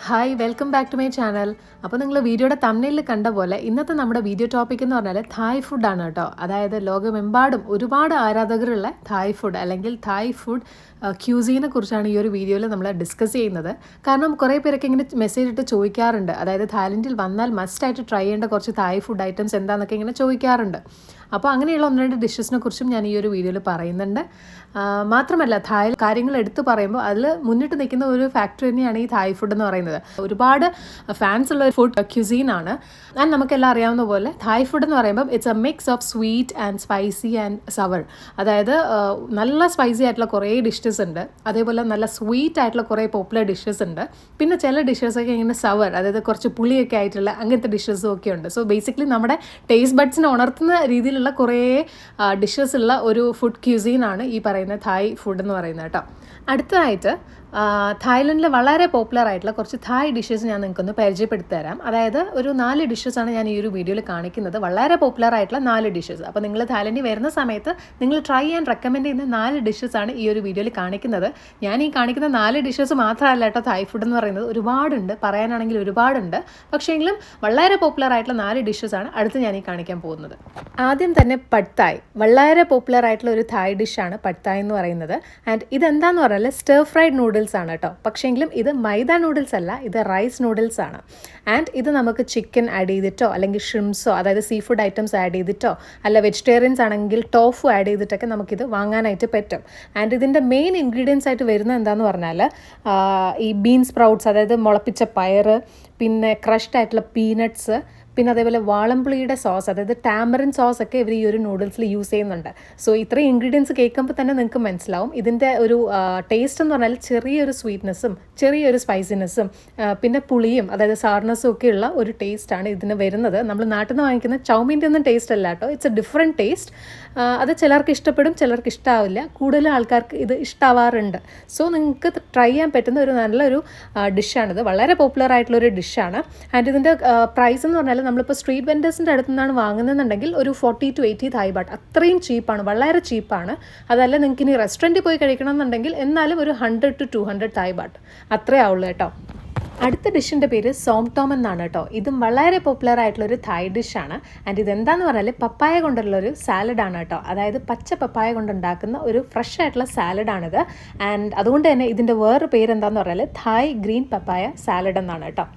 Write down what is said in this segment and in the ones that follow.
Hi welcome back to my channel. അപ്പോൾ നിങ്ങൾ വീഡിയോയുടെ തമ്മിലിൽ കണ്ട പോലെ ഇന്നത്തെ നമ്മുടെ വീഡിയോ ടോപ്പിക് എന്ന് പറഞ്ഞാൽ തായ് ഫുഡാണ് കേട്ടോ. അതായത് ലോകമെമ്പാടും ഒരുപാട് ആരാധകരുള്ള തായ് ഫുഡ് അല്ലെങ്കിൽ തായ് ഫുഡ് ക്യൂസീനെ കുറിച്ചാണ് ഈ ഒരു വീഡിയോയിൽ നമ്മൾ ഡിസ്കസ് ചെയ്യുന്നത്. കാരണം കുറേ പേരൊക്കെ ഇങ്ങനെ മെസ്സേജ് ഇട്ട് ചോദിക്കാറുണ്ട്, അതായത് തായ്ലൻഡിൽ വന്നാൽ മസ്റ്റായിട്ട് ട്രൈ ചെയ്യേണ്ട കുറച്ച് തായ് ഫുഡ് ഐറ്റംസ് എന്താണെന്നൊക്കെ ഇങ്ങനെ ചോദിക്കാറുണ്ട്. അപ്പോൾ അങ്ങനെയുള്ള ഒന്ന് രണ്ട് ഡിഷസിനെ കുറിച്ചും ഞാൻ ഈ ഒരു വീഡിയോയിൽ പറയുന്നുണ്ട്. മാത്രമല്ല തായ് കാര്യങ്ങൾ എടുത്ത് പറയുമ്പോൾ അതിൽ മുന്നിട്ട് നിൽക്കുന്ന ഒരു ഫാക്ടർ തന്നെയാണ് ഈ തായ് ഫുഡ് എന്ന് പറയുന്നത്. ഒരുപാട് ഫാൻസ് ഉള്ള ഒരു ഫുഡ് ക്യൂസീനാണ്. ആൻഡ് നമുക്കെല്ലാം അറിയാവുന്ന പോലെ തായ് ഫുഡ് എന്ന് പറയുമ്പോൾ it's a mix of sweet and spicy and sour. അതായത് നല്ല സ്പൈസി ആയിട്ടുള്ള കുറേ ഡിഷസ് ഉണ്ട്, അതേപോലെ നല്ല സ്വീറ്റ് ആയിട്ടുള്ള കുറേ പോപ്പുലർ ഡിഷസ് ഉണ്ട്. പിന്നെ ചില ഡിഷസൊക്കെ ഇങ്ങനെ സവർ, അതായത് കുറച്ച് പുളിയൊക്കെ ആയിട്ടുള്ള അങ്ങനത്തെ ഡിഷസും ഒക്കെ ഉണ്ട്. സോ ബേസിക്കലി നമ്മുടെ ടേസ്റ്റ് ബഡ്സിനെ ഉണർത്തുന്ന രീതിയിലുള്ള കുറേ ഡിഷസ് ഉള്ള ഒരു ഫുഡ് ക്യൂസീനാണ് ഈ പറയുന്ന തായ് ഫുഡ് എന്ന് പറയുന്നത് കേട്ടോ. അടുത്തതായിട്ട് തായ്ലൻഡിൽ വളരെ പോപ്പുലർ ആയിട്ടുള്ള കുറച്ച് തായ് ഡിഷസ് ഞാൻ നിങ്ങൾക്കൊന്ന് പരിചയപ്പെടുത്തി തരാം. അതായത് ഒരു 4 ഡിഷസാണ് ഞാൻ ഈ ഒരു വീഡിയോയിൽ കാണിക്കുന്നത്, വളരെ പോപ്പുലർ ആയിട്ടുള്ള 4 ഡിഷസ്. അപ്പോൾ നിങ്ങൾ തായ്ലൻഡിൽ വരുന്ന സമയത്ത് നിങ്ങൾ ട്രൈ ചെയ്യാൻ റെക്കമെൻഡ് ചെയ്യുന്ന 4 ഡിഷസാണ് ഈ ഒരു വീഡിയോയിൽ കാണിക്കുന്നത്. ഞാൻ ഈ കാണിക്കുന്ന 4 ഡിഷസ് മാത്രമല്ല കേട്ടോ തായ് ഫുഡ് എന്ന് പറയുന്നത്, ഒരുപാടുണ്ട്, പറയാനാണെങ്കിൽ ഒരുപാടുണ്ട്. പക്ഷേങ്കിലും വളരെ പോപ്പുലർ ആയിട്ടുള്ള 4 ഡിഷസാണ് അടുത്ത് ഞാൻ ഈ കാണിക്കാൻ പോകുന്നത്. ആദ്യം തന്നെ പഡ് തായ്. വളരെ പോപ്പുലർ ആയിട്ടുള്ള ഒരു തായ് ഡിഷാണ് പഡ് തായ് എന്ന് പറയുന്നത്. ആൻഡ് ഇതെന്താന്ന് പറഞ്ഞാൽ സ്റ്റർ ഫ്രൈഡ് നൂഡിൽസ് ആണ് കേട്ടോ. പക്ഷേങ്കിലും ഇത് മൈദ നൂഡിൽസ് അല്ല, ഇത് റൈസ് നൂഡിൽസ് ആണ്. ആൻഡ് ഇത് നമുക്ക് ചിക്കൻ ആഡ് ചെയ്തിട്ടോ അല്ലെങ്കിൽ ഷ്രിംസോ, അതായത് സീ ഫുഡ് ഐറ്റംസ് ആഡ് ചെയ്തിട്ടോ, അല്ല വെജിറ്റേറിയൻസ് ആണെങ്കിൽ ടോഫു ആഡ് ചെയ്തിട്ടൊക്കെ നമുക്കിത് വാങ്ങാനായിട്ട് പറ്റും. ആൻഡ് ഇതിൻ്റെ മെയിൻ ഇൻഗ്രീഡിയൻസ് ആയിട്ട് വരുന്നത് എന്താണെന്ന് പറഞ്ഞാൽ ഈ ബീൻ സ്പ്രൗട്ട്സ്, അതായത് മുളപ്പിച്ച പയറ്, പിന്നെ ക്രഷ്ഡ് ആയിട്ടുള്ള പീനട്ട്സ്, പിന്നെ അതേപോലെ വാളംപുളിയുടെ സോസ്, അതായത് ടാമറിൻ സോസ് ഒക്കെ ഇവർ ഈ ഒരു നൂഡിൽസിൽ യൂസ് ചെയ്യുന്നുണ്ട്. സോ ഇത്രയും ഇൻഗ്രീഡിയൻസ് കേൾക്കുമ്പോൾ തന്നെ നിങ്ങൾക്ക് മനസ്സിലാവും ഇതിൻ്റെ ഒരു ടേസ്റ്റ് എന്ന് പറഞ്ഞാൽ ചെറിയൊരു സ്വീറ്റ്നെസ്സും ചെറിയൊരു സ്പൈസിനെസ്സും പിന്നെ പുളിയും അതായത് സാർനെസ്സും ഒക്കെയുള്ള ഒരു ടേസ്റ്റാണ് ഇതിന് വരുന്നത്. നമ്മൾ നാട്ടിൽ നിന്ന് വാങ്ങിക്കുന്ന ചൗമീൻ്റെ ഒന്നും ടേസ്റ്റ് അല്ല കേട്ടോ, ഇറ്റ്സ് എ ഡിഫറെൻറ്റ് ടേസ്റ്റ്. അത് ചിലർക്ക് ഇഷ്ടപ്പെടും, ചിലർക്ക് ഇഷ്ടാവില്ല. കൂടുതൽ ആൾക്കാർക്ക് ഇത് ഇഷ്ടാവാറുണ്ട്. സോ നിങ്ങൾക്ക് ട്രൈ ചെയ്യാൻ പറ്റുന്ന ഒരു നല്ലൊരു ഡിഷാണിത്, വളരെ പോപ്പുലർ ആയിട്ടുള്ളൊരു ഡിഷാണ്. ആൻഡ് ഇതിൻ്റെ പ്രൈസ് എന്ന് പറഞ്ഞാൽ നമ്മളിപ്പോൾ സ്ട്രീറ്റ് വെൻഡേഴ്സിൻ്റെ അടുത്ത് നിന്നാണ് വാങ്ങുന്നതെന്നുണ്ടെങ്കിൽ ഒരു 40 to 80 തായ് ബാട്ട്, അത്രയും ചീപ്പാണ്, വളരെ ചീപ്പാണ്. അതല്ല നിങ്ങൾക്ക് ഇനി റെസ്റ്റോറൻറ്റിൽ പോയി കഴിക്കണം എന്നുണ്ടെങ്കിൽ എന്നാലും ഒരു 100 to 200 തായ് ബാട്ട് അത്രേ ആവുള്ളൂ കേട്ടോ. അടുത്ത ഡിഷിൻ്റെ പേര് സോം ടോം എന്നാണ് കേട്ടോ. ഇതും വളരെ പോപ്പുലർ ആയിട്ടുള്ളൊരു തായ് ഡിഷാണ്. ആൻഡ് ഇതെന്താന്ന് പറഞ്ഞാൽ പപ്പായ കൊണ്ടുള്ളൊരു സാലഡാണ് കേട്ടോ. അതായത് പച്ച പപ്പായ കൊണ്ടുണ്ടാക്കുന്ന ഒരു ഫ്രഷ് ആയിട്ടുള്ള സാലഡാണിത്. ആൻഡ് അതുകൊണ്ട് തന്നെ ഇതിൻ്റെ വേറൊരു പേര് എന്താണെന്ന് പറഞ്ഞാൽ തായ് ഗ്രീൻ പപ്പായ സാലഡ് എന്നാണ് കേട്ടോ.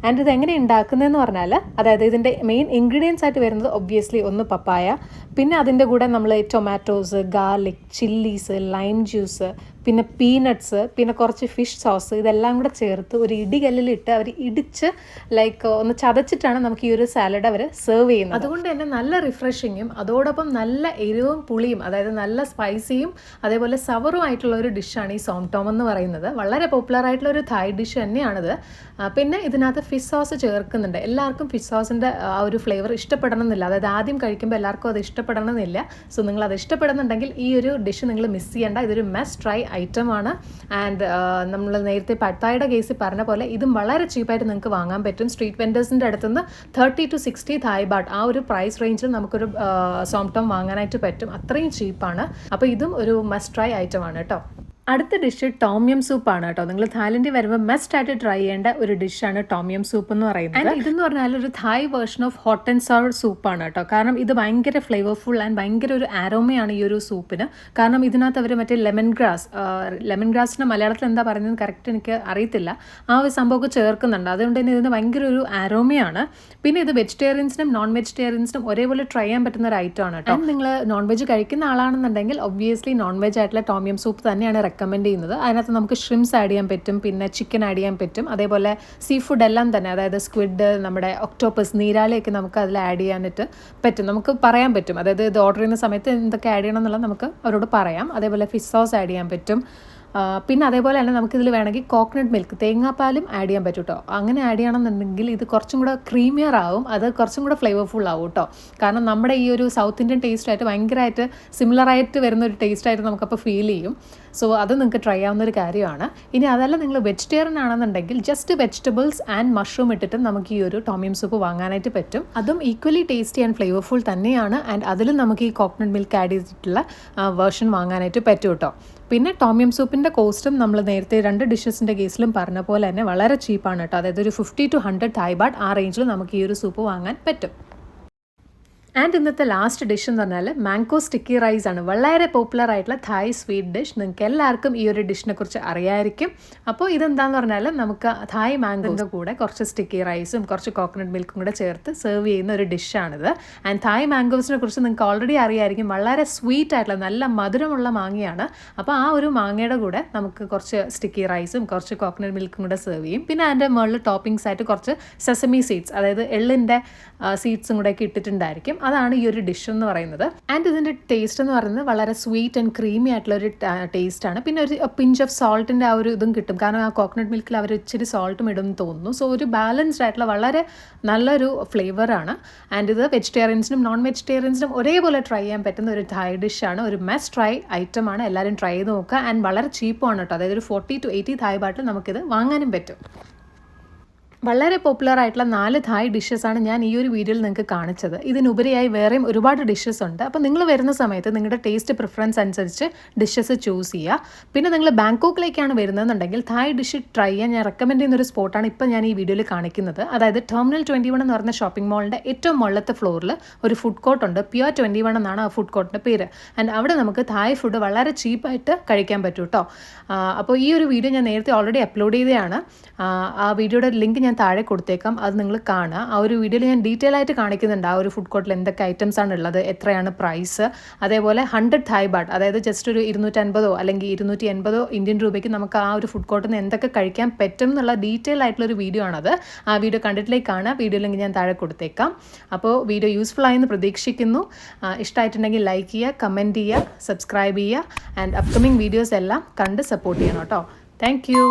ആൻഡ് ഇത് എങ്ങനെ ഉണ്ടാക്കുന്നതെന്ന് പറഞ്ഞാൽ, അതായത് ഇതിൻ്റെ മെയിൻ ഇൻഗ്രീഡിയൻസ് ആയിട്ട് വരുന്നത് ഒബ്വിയസ്ലി ഒന്ന് പപ്പായ, പിന്നെ അതിൻ്റെ കൂടെ നമ്മൾ tomatoes, garlic, chillies, lime juice, പിന്നെ പീനട്ട്സ്, പിന്നെ കുറച്ച് ഫിഷ് സോസ്, ഇതെല്ലാം കൂടെ ചേർത്ത് ഒരു ഇടികല്ലിലിട്ട് അവർ ഇടിച്ച് ലൈക്ക് ഒന്ന് ചതച്ചിട്ടാണ് നമുക്ക് ഈ ഒരു സാലഡ് അവർ സെർവ് ചെയ്യുന്നത്. അതുകൊണ്ട് തന്നെ നല്ല റിഫ്രഷിങ്ങും അതോടൊപ്പം നല്ല എരിവും പുളിയും, അതായത് നല്ല സ്പൈസിയും അതേപോലെ സവറും ആയിട്ടുള്ള ഒരു ഡിഷാണ് ഈ സോം ടോം എന്ന് പറയുന്നത്. വളരെ പോപ്പുലർ ആയിട്ടുള്ള ഒരു തായ് ഡിഷ് തന്നെയാണിത്. പിന്നെ ഇതിനകത്ത് ഫിഷ് സോസ് ചേർക്കുന്നുണ്ട്. എല്ലാവർക്കും ഫിഷ് സോസിൻ്റെ ആ ഒരു ഫ്ലേവർ ഇഷ്ടപ്പെടണമെന്നില്ല, അതായത് ആദ്യം കഴിക്കുമ്പോൾ എല്ലാവർക്കും അത് ഇഷ്ടപ്പെടണമെന്നില്ല. സോ നിങ്ങൾ അത് ഇഷ്ടപ്പെടുന്നുണ്ടെങ്കിൽ ഈ ഒരു ഡിഷ് നിങ്ങൾ മിസ് ചെയ്യേണ്ട, ഇതൊരു മസ്റ്റ് ട്രൈ ഐറ്റമാണ്. ആൻഡ് നമ്മൾ നേരത്തെ പഡ് തായുടെ കേസിൽ പറഞ്ഞ പോലെ ഇതും വളരെ ചീപ്പായിട്ട് നിങ്ങൾക്ക് വാങ്ങാൻ പറ്റും. സ്ട്രീറ്റ് വെൻഡേഴ്സിൻ്റെ അടുത്തുനിന്ന് 30 to 60 തായ് ബാട്ട് ആ ഒരു പ്രൈസ് റേഞ്ചിൽ നമുക്കൊരു സോം ടോം വാങ്ങാനായിട്ട് പറ്റും, അത്രയും ചീപ്പാണ്. അപ്പോൾ ഇതും ഒരു മസ്റ്റ് ട്രൈ ഐറ്റമാണ് കേട്ടോ. അടുത്ത ഡിഷ് ടോമിയം സൂപ്പാണ് കേട്ടോ. നിങ്ങൾ തായ്ലൻഡിൽ വരുമ്പോൾ മസ്റ്റ് ആയിട്ട് ട്രൈ ചെയ്യേണ്ട ഒരു ഡിഷാണ് ടോമിയം സൂപ്പ് എന്ന് പറയുന്നത്. ആൻഡ് ഇതെന്ന് പറഞ്ഞാൽ ഒരു തായ് വേർഷൻ ഓഫ് ഹോട്ട് ആൻഡ് സവർ സൂപ്പാണ് കേട്ടോ. കാരണം ഇത് ഭയങ്കര ഫ്ലേവർഫുൾ ആൻഡ് ഭയങ്കര ഒരു ആരോമയാണ് ഈ ഒരു സൂപ്പിന്. കാരണം ഇതിനകത്ത് അവർ മറ്റേ ലെമൺ ഗ്രാസിന് മലയാളത്തിൽ എന്താ പറയുന്നത് കറക്റ്റ് എനിക്ക് അറിയത്തില്ല, ആ ഒരു സംഭവമൊക്കെ ചേർക്കുന്നുണ്ട്. അതുകൊണ്ട് തന്നെ ഇതിന് ഭയങ്കര ഒരു ആരോമയാണ്. പിന്നെ ഇത് വെജിറ്റേറിയൻസിനും നോൺ വെജിറ്റേറിയൻസിനും ഒരേപോലെ ട്രൈ ചെയ്യാൻ പറ്റുന്ന ഒരു ഐറ്റമാണ് കേട്ടോ. നിങ്ങൾ നോൺ വെജ് കഴിക്കുന്ന ആളാണെന്നുണ്ടെങ്കിൽ ഒബ്വിയസ്ലി നോൺ വെജ് ആയിട്ടുള്ള ടോമിയം സൂപ്പ് തന്നെയാണ് റെക്കമെൻഡ് ചെയ്യുന്നത്. അതിനകത്ത് നമുക്ക് ഷ്രിംസ് ആഡ് ചെയ്യാൻ പറ്റും, പിന്നെ ചിക്കൻ ആഡ് ചെയ്യാൻ പറ്റും, അതേപോലെ സീ ഫുഡ് എല്ലാം തന്നെ, അതായത് സ്ക്വിഡ്, നമ്മുടെ ഒക്ടോപ്പസ്, നീരാളിയൊക്കെ നമുക്ക് അതിൽ ആഡ് ചെയ്യാനായിട്ട് പറ്റും. നമുക്ക് പറയാൻ പറ്റും, അതായത് ഇത് ഓർഡർ ചെയ്യുന്ന സമയത്ത് എന്തൊക്കെ ആഡ് ചെയ്യണം എന്നുള്ളത് നമുക്ക് അവരോട് പറയാം. അതേപോലെ ഫിഷ് സോസ് ആഡ് ചെയ്യാൻ പറ്റും. പിന്നെ അതേപോലെ തന്നെ നമുക്കിതിൽ വേണമെങ്കിൽ കോക്കനട്ട് മിൽക്ക്, തേങ്ങാപ്പാലും ആഡ് ചെയ്യാൻ പറ്റും കേട്ടോ. അങ്ങനെ ആഡ് ചെയ്യണമെന്നുണ്ടെങ്കിൽ ഇത് കുറച്ചും കൂടെ ക്രീമിയർ ആവും, അത് കുറച്ചും കൂടെ ഫ്ലേവർഫുൾ ആവും കേട്ടോ. കാരണം നമ്മുടെ ഈ ഒരു സൗത്ത് ഇന്ത്യൻ ടേസ്റ്റായിട്ട് ഭയങ്കരമായിട്ട് സിമിലറായിട്ട് വരുന്ന ഒരു ടേസ്റ്റായിട്ട് നമുക്കപ്പോൾ ഫീൽ ചെയ്യും. സോ അത് നിങ്ങൾക്ക് ട്രൈ ആവുന്ന ഒരു കാര്യമാണ്. ഇനി അതല്ല നിങ്ങൾ വെജിറ്റേറിയൻ ആണെന്നുണ്ടെങ്കിൽ ജസ്റ്റ് വെജിറ്റബിൾസ് ആൻഡ് മഷ്റൂം ഇട്ടിട്ടും നമുക്ക് ഈ ഒരു ടോമിയം സൂപ്പ് വാങ്ങാനായിട്ട് പറ്റും. അതും ഈക്വലി ടേസ്റ്റി ആൻഡ് ഫ്ലേവർഫുൾ തന്നെയാണ്. ആൻഡ് അതിലും നമുക്ക് ഈ കോക്കനട്ട് മിൽക്ക് ആഡ് ചെയ്തിട്ടുള്ള വേർഷൻ വാങ്ങാനായിട്ട് പറ്റും കേട്ടോ. പിന്നെ ടോം സൂപ്പിൻ്റെ കോസ്റ്റും നമ്മൾ നേരത്തെ 2 ഡിഷസിൻ്റെ കേസിലും പറഞ്ഞ പോലെ തന്നെ വളരെ ചീപ്പാണ് കേട്ടോ. അതായത് ഒരു 50 to 100 തായ് ബാട്ട് ആ റേഞ്ചിൽ നമുക്ക് ഈ ഒരു സൂപ്പ് വാങ്ങാൻ പറ്റും. ആൻഡ് ഇന്നത്തെ ലാസ്റ്റ് ഡിഷ് എന്ന് പറഞ്ഞാൽ മാംഗോ സ്റ്റിക്കി റൈസ് ആണ്. വളരെ പോപ്പുലർ ആയിട്ടുള്ള തായ് സ്വീറ്റ് ഡിഷ്. നിങ്ങൾക്ക് എല്ലാവർക്കും ഈ ഒരു ഡിഷിനെ കുറിച്ച് അറിയായിരിക്കും. അപ്പോൾ ഇതെന്താന്ന് പറഞ്ഞാൽ നമുക്ക് തായ് മാംഗോൻ്റെ കൂടെ കുറച്ച് സ്റ്റിക്കി റൈസും കുറച്ച് കോക്കനട്ട് മിൽക്കും കൂടെ ചേർത്ത് സെർവ് ചെയ്യുന്ന ഒരു ഡിഷാണിത്. ആൻഡ് തായ് മാംഗോസിനെ കുറിച്ച് നിങ്ങൾക്ക് ഓൾറെഡി അറിയായിരിക്കും. വളരെ സ്വീറ്റ് ആയിട്ടുള്ള നല്ല മധുരമുള്ള മാങ്ങയാണ്. അപ്പോൾ ആ ഒരു മാങ്ങയുടെ കൂടെ നമുക്ക് കുറച്ച് സ്റ്റിക്കി റൈസും കുറച്ച് കോക്കനട്ട് മിൽക്കും കൂടെ സെർവ് ചെയ്യും. പിന്നെ അതിൻ്റെ മുകളിൽ ടോപ്പിംഗ്സ് ആയിട്ട് കുറച്ച് സെസമി സീഡ്സ്, അതായത് എള്ളിൻ്റെ സീഡ്സും കൂടെ ഒക്കെ ഇട്ടിട്ടുണ്ടായിരിക്കും. അതാണ് ഈ ഒരു ഡിഷ് എന്ന് പറയുന്നത്. ആൻഡ് ഇതിൻ്റെ ടേസ്റ്റ് എന്ന് പറയുന്നത് വളരെ സ്വീറ്റ് ആൻഡ് ക്രീമി ആയിട്ടുള്ള ഒരു ടേസ്റ്റാണ്. പിന്നെ ഒരു പിഞ്ച് ഓഫ് സോൾട്ടിൻ്റെ ആ ഒരു ഇതും കിട്ടും. കാരണം ആ കോക്കനട്ട് മിൽക്കിൽ അവർ ഇച്ചിരി സോൾട്ടും ഇടുമെന്ന് തോന്നുന്നു. സോ ഒരു ബാലൻസ്ഡ് ആയിട്ടുള്ള വളരെ നല്ലൊരു ഫ്ലേവറാണ്. ആൻഡ് ഇത് വെജിറ്റേറിയൻസിനും നോൺ വെജിറ്റേറിയൻസിനും ഒരേപോലെ ട്രൈ ചെയ്യാൻ പറ്റുന്ന ഒരു തായ് ഡിഷാണ്. ഒരു മസ്റ്റ് ട്രൈ ഐറ്റമാണ്. എല്ലാവരും ട്രൈ ചെയ്ത് നോക്കുക. ആൻഡ് വളരെ ചീപ്പാണ് കേട്ടോ. അതായത് ഒരു 40 to 80 തായ് ബാട്ടിൽ നമുക്കിത് വാങ്ങാനും പറ്റും. വളരെ പോപ്പുലർ ആയിട്ടുള്ള 4 തായ് ഡിഷസാണ് ഞാൻ ഈ ഒരു വീഡിയോയിൽ നിങ്ങൾക്ക് കാണിച്ചത്. ഇതിനുപരിയായി വേറെയും ഒരുപാട് ഡിഷസ് ഉണ്ട്. അപ്പോൾ നിങ്ങൾ വരുന്ന സമയത്ത് നിങ്ങളുടെ ടേസ്റ്റ് പ്രിഫറൻസ് അനുസരിച്ച് ഡിഷസ് ചൂസ് ചെയ്യുക. പിന്നെ നിങ്ങൾ ബാങ്കോക്കിലേക്കാണ് വരുന്നതെന്നുണ്ടെങ്കിൽ തായ് ഡിഷ് ട്രൈ ചെയ്യാൻ ഞാൻ റെക്കമെൻഡ് ചെയ്യുന്ന ഒരു സ്പോട്ടാണ് ഇപ്പോൾ ഞാൻ ഈ വീഡിയോയിൽ കാണിക്കുന്നത്. അതായത് ടെർമിനൽ 21 എന്ന് പറയുന്ന ഷോപ്പിംഗ് മോളിൻ്റെ ഏറ്റവും മുകളിലത്തെ ഫ്ലോറിൽ ഒരു ഫുഡ് കോർട്ട് ഉണ്ട്. പ്യുവർ 21 എന്നാണ് ആ ഫുഡ് കോർട്ടിൻ്റെ പേര്. ആൻഡ് അവിടെ നമുക്ക് തായ് ഫുഡ് വളരെ ചീപ്പായിട്ട് കഴിക്കാൻ പറ്റും കേട്ടോ. അപ്പോൾ ഈ ഒരു വീഡിയോ ഞാൻ നേരത്തെ ഓൾറെഡി അപ്ലോഡ് ചെയ്തതാണ്. ആ വീഡിയോയുടെ ലിങ്ക് ഞാൻ താഴെ കൊടുത്തേക്കാം. അത് നിങ്ങൾ കാണുക. ആ ഒരു വീഡിയോയിൽ ഞാൻ ഡീറ്റെയിൽ ആയിട്ട് കാണിക്കുന്നുണ്ട് ആ ഒരു ഫുഡ് കോർട്ടിൽ എന്തൊക്കെ ഐറ്റംസ് ആണ് ഉള്ളത്, എത്രയാണ് പ്രൈസ്. അതേപോലെ 100 തായ് ബാട്ട്, അതായത് ജസ്റ്റ് ഒരു 250 അല്ലെങ്കിൽ 280 ഇന്ത്യൻ രൂപയ്ക്ക് നമുക്ക് ആ ഒരു ഫുഡ് കോർട്ടിൽ നിന്ന് എന്തൊക്കെ കഴിക്കാൻ പറ്റും എന്നുള്ള ഡീറ്റെയിൽ ആയിട്ടുള്ളൊരു വീഡിയോ ആണത്. ആ വീഡിയോ കണ്ടിട്ടിലേക്ക് കാണുക. വീഡിയോ ലിങ്ക് ഞാൻ താഴെ കൊടുത്തേക്കാം. അപ്പോൾ വീഡിയോ യൂസ്ഫുൾ ആയെന്ന് പ്രതീക്ഷിക്കുന്നു. ഇഷ്ടമായിട്ടുണ്ടെങ്കിൽ ലൈക്ക് ചെയ്യുക, കമൻറ്റ് ചെയ്യുക, സബ്സ്ക്രൈബ് ചെയ്യുക. ആൻഡ് അപ്കമിങ് വീഡിയോസ് എല്ലാം കണ്ട് സപ്പോർട്ട് ചെയ്യണം കേട്ടോ. Thank you.